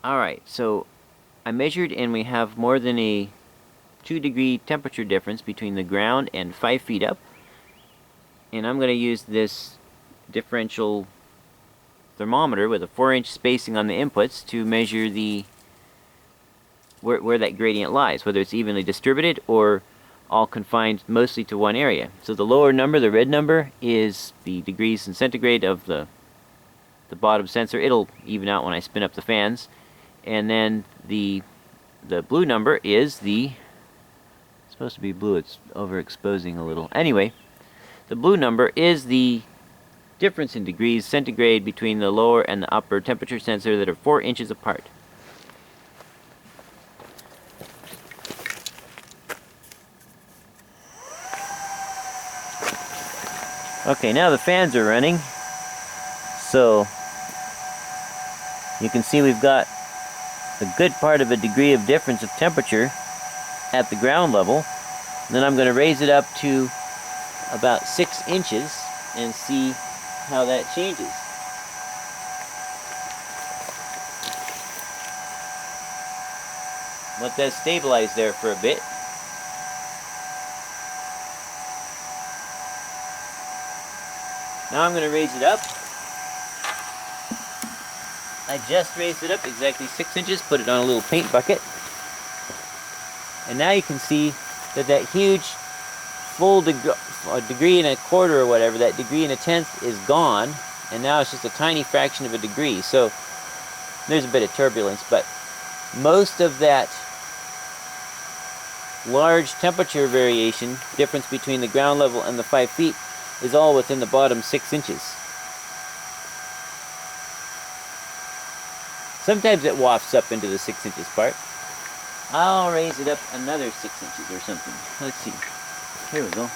Alright, so I measured and we have more than a 2-degree temperature difference between the ground and 5 feet up. And I'm going to use this differential thermometer with a 4-inch spacing on the inputs to measure the where that gradient lies, whether it's evenly distributed or all confined mostly to one area. So the lower number, the red number, is the degrees in centigrade of the bottom sensor. It'll even out when I spin up the fans. And then the blue number is it's supposed to be blue, it's overexposing a little. Anyway, the blue number is the difference in degrees centigrade between the lower and the upper temperature sensor that are 4 inches apart. Okay, now the fans are running, so you can see we've got a good part of a degree of difference of temperature at the ground level. Then I'm going to raise it up to about 6 inches and see how that changes. Let that stabilize there for a bit. Now I'm going to raise it up. I just raised it up exactly 6 inches, put it on a little paint bucket. And now you can see that that huge full degree and a quarter or whatever, that degree and a tenth is gone. And now it's just a tiny fraction of a degree. So there's a bit of turbulence, but most of that large temperature variation, difference between the ground level and the 5 feet, is all within the bottom 6 inches. Sometimes it wafts up into the 6 inches part. I'll raise it up another 6 inches or something. Let's see. Here we go.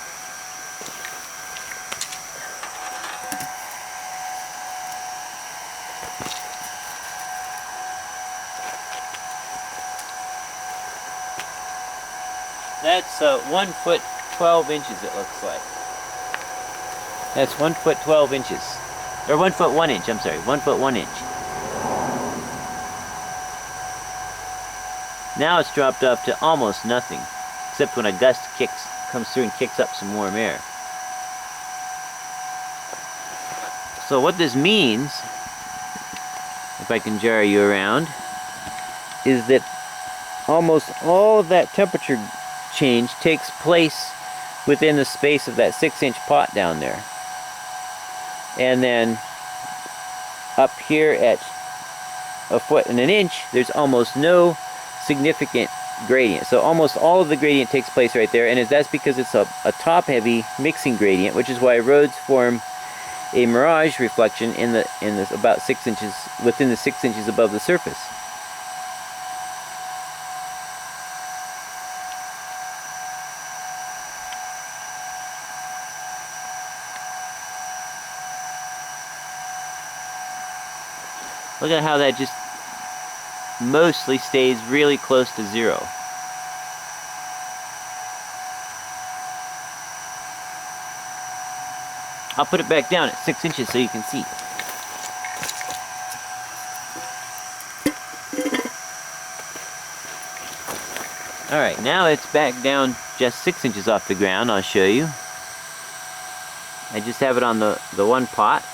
That's 1 foot 12 inches it looks like. That's 1 foot 12 inches. Or 1 foot 1 inch, I'm sorry. 1 foot 1 inch. Now it's dropped off to almost nothing, except when a gust comes through and kicks up some warm air. So what this means, if I can jar you around, is that almost all of that temperature change takes place within the space of that 6-inch pot down there. And then up here at 1 foot and an inch, there's almost no significant gradient. So almost all of the gradient takes place right there, and that's because it's a top-heavy mixing gradient, which is why roads form a mirage reflection in this about 6 inches within the 6 inches above the surface. Look at how that just mostly stays really close to zero. I'll put it back down at 6 inches so you can see. Alright, now it's back down just 6 inches off the ground. I'll show you. I just have it on the one pot.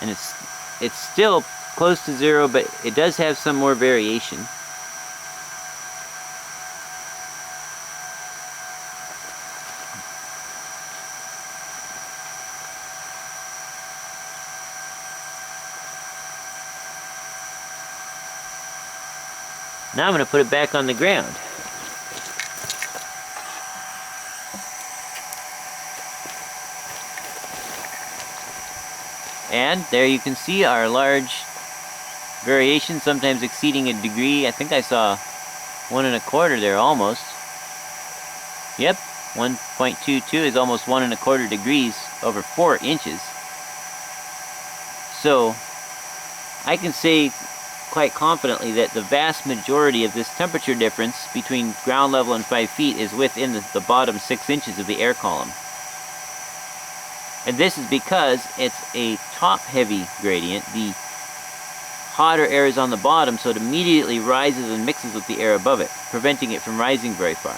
And it's still close to zero, but it does have some more variation. Now I'm going to put it back on the ground. And there you can see our large variation, sometimes exceeding a degree. I think I saw 1 1/4 there almost. Yep, 1.22 is almost 1 1/4 degrees over 4 inches. So I can say quite confidently that the vast majority of this temperature difference between ground level and 5 feet is within the bottom 6 inches of the air column. And this is because it's a top-heavy gradient. The hotter air is on the bottom, so it immediately rises and mixes with the air above it, preventing it from rising very far.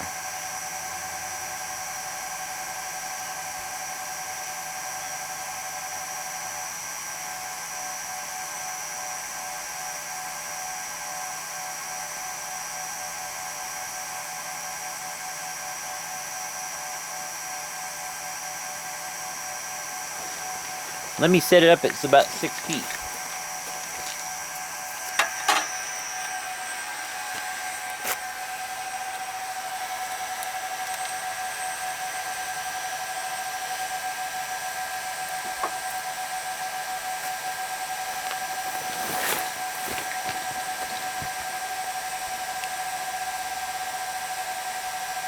Let me set it up, it's about 6 feet.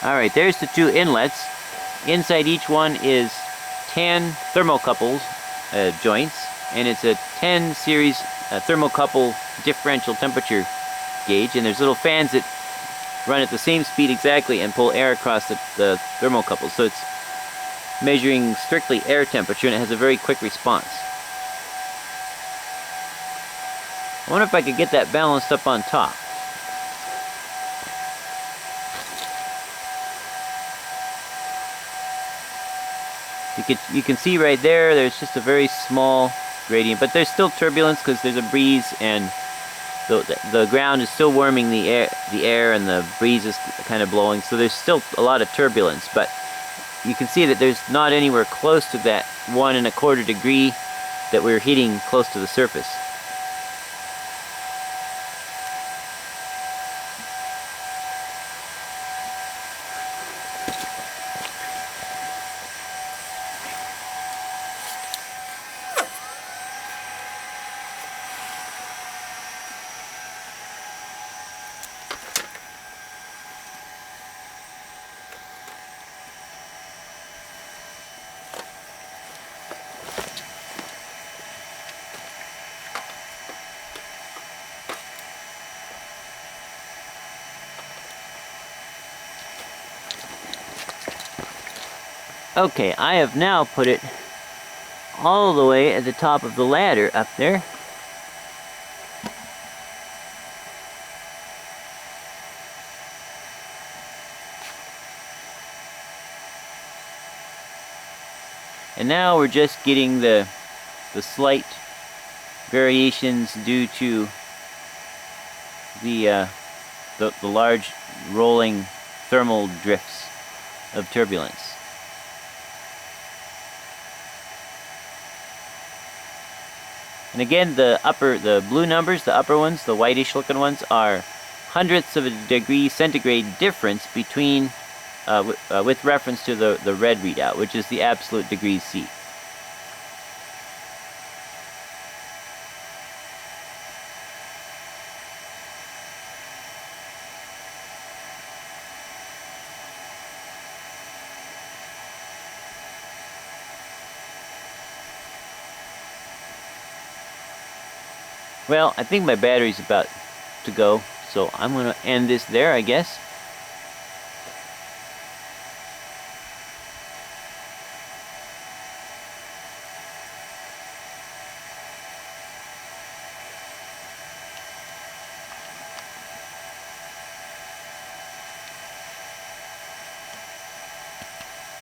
Alright, there's the two inlets. Inside each one is 10 thermocouple joints, and it's a 10 series thermocouple differential temperature gauge, and there's little fans that run at the same speed exactly and pull air across the thermocouples. So it's measuring strictly air temperature, and it has a very quick response. I wonder if I could get that balanced up on top. You can see right there, there's just a very small gradient, but there's still turbulence because there's a breeze, and the ground is still warming the air, and the breeze is kind of blowing, so there's still a lot of turbulence. But you can see that there's not anywhere close to that 1 1/4 degree that we're hitting close to the surface. Okay, I have now put it all the way at the top of the ladder up there. And now we're just getting the slight variations due to the large rolling thermal drifts of turbulence. And again, the blue numbers, the upper ones, the whitish looking ones, are hundredths of a degree centigrade difference between, with reference to the red readout, which is the absolute degrees C. Well, I think my battery's about to go, so I'm going to end this there, I guess.